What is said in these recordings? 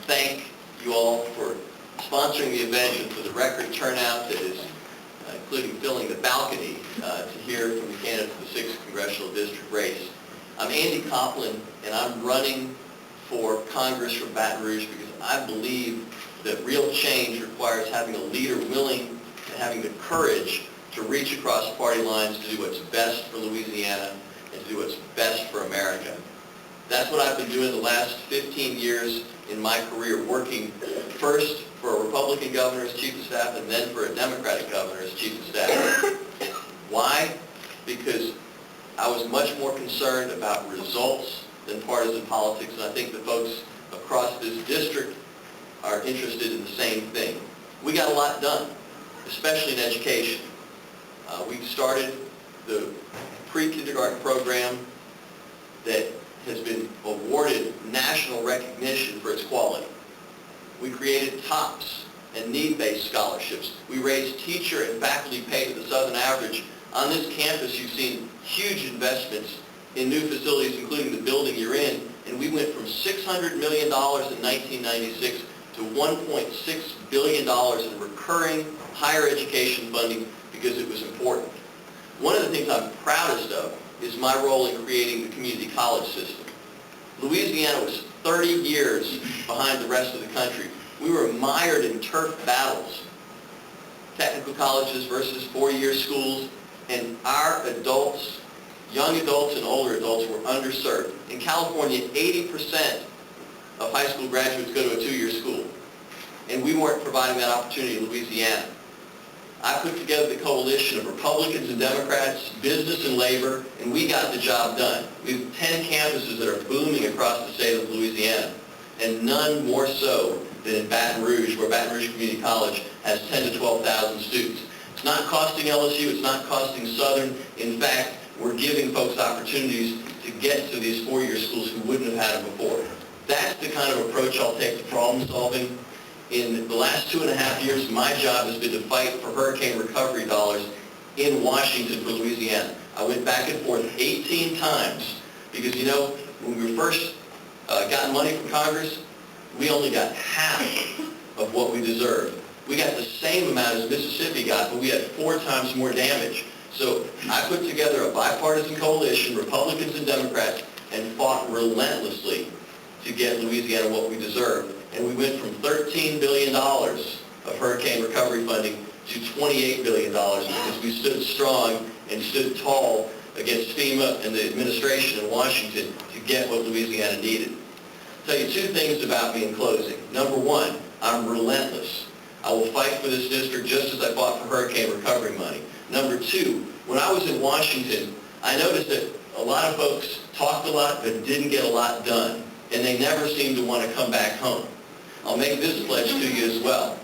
thank you all for sponsoring the event and for the record turnout that is, including filling the balcony to hear from the candidate for the 6th Congressional District race. I'm Andy Kopplin, and I'm running for Congress from Baton Rouge because I believe that real change requires having a leader willing and having the courage to reach across party lines to do what's best for Louisiana and to do what's best for America. That's what I've been doing the last 15 years in my career, working first for a Republican governor as chief of staff and then for a Democratic governor as chief of staff. Why? Because I was much more concerned about results than partisan politics, and I think the folks across this district are interested in the same thing. We got a lot done, especially in education. We started the pre-kindergarten program that has been awarded national recognition for its quality. We created TOPS and need-based scholarships. We raised teacher and faculty pay to the Southern average. On this campus, you've seen huge investments in new facilities, including the building you're in, and we went from $600 million in 1996 to $1.6 billion in recurring higher education funding because it was important. One of the things I'm proudest of is my role in creating the community college system. Louisiana was 30 years behind the rest of the country. We were mired in turf battles, technical colleges versus four-year schools, and our adults, young adults and older adults, were underserved. In California, 80% of high school graduates go to a two-year school, and we weren't providing that opportunity in Louisiana. I put together the coalition of Republicans and Democrats, business and labor, and we got the job done. We have 10 campuses that are booming across the state of Louisiana, and none more so than in Baton Rouge, where Baton Rouge Community College has 10 to 12,000 students. It's not costing LSU, it's not costing Southern. In fact, we're giving folks opportunities to get to these four-year schools who wouldn't have had them before. That's the kind of approach I'll take to problem solving. In the last 2.5 years, my job has been to fight for hurricane recovery dollars in Washington for Louisiana. I went back and forth 18 times because, you know, when we first got money from Congress, we only got half of what we deserved. We got the same amount as Mississippi got, but we had 4 times more damage. So I put together a bipartisan coalition, Republicans and Democrats, and fought relentlessly to get Louisiana what we deserved. And we went from $13 billion of hurricane recovery funding to $28 billion because we stood strong and stood tall against FEMA and the administration in Washington to get what Louisiana needed. I'll tell you 2 things about me in closing. Number 1, I'm relentless. I will fight for this district just as I fought for hurricane recovery money. Number 2, when I was in Washington, I noticed that a lot of folks talked a lot but didn't get a lot done, and they never seemed to want to come back home. I'll make this pledge to you as well.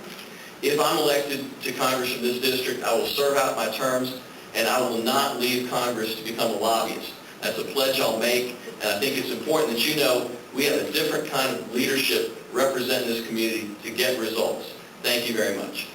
If I'm elected to Congress from this district, I will serve out my terms, and I will not leave Congress to become a lobbyist. That's a pledge I'll make, and I think it's important that you know we have a different kind of leadership representing this community to get results. Thank you very much.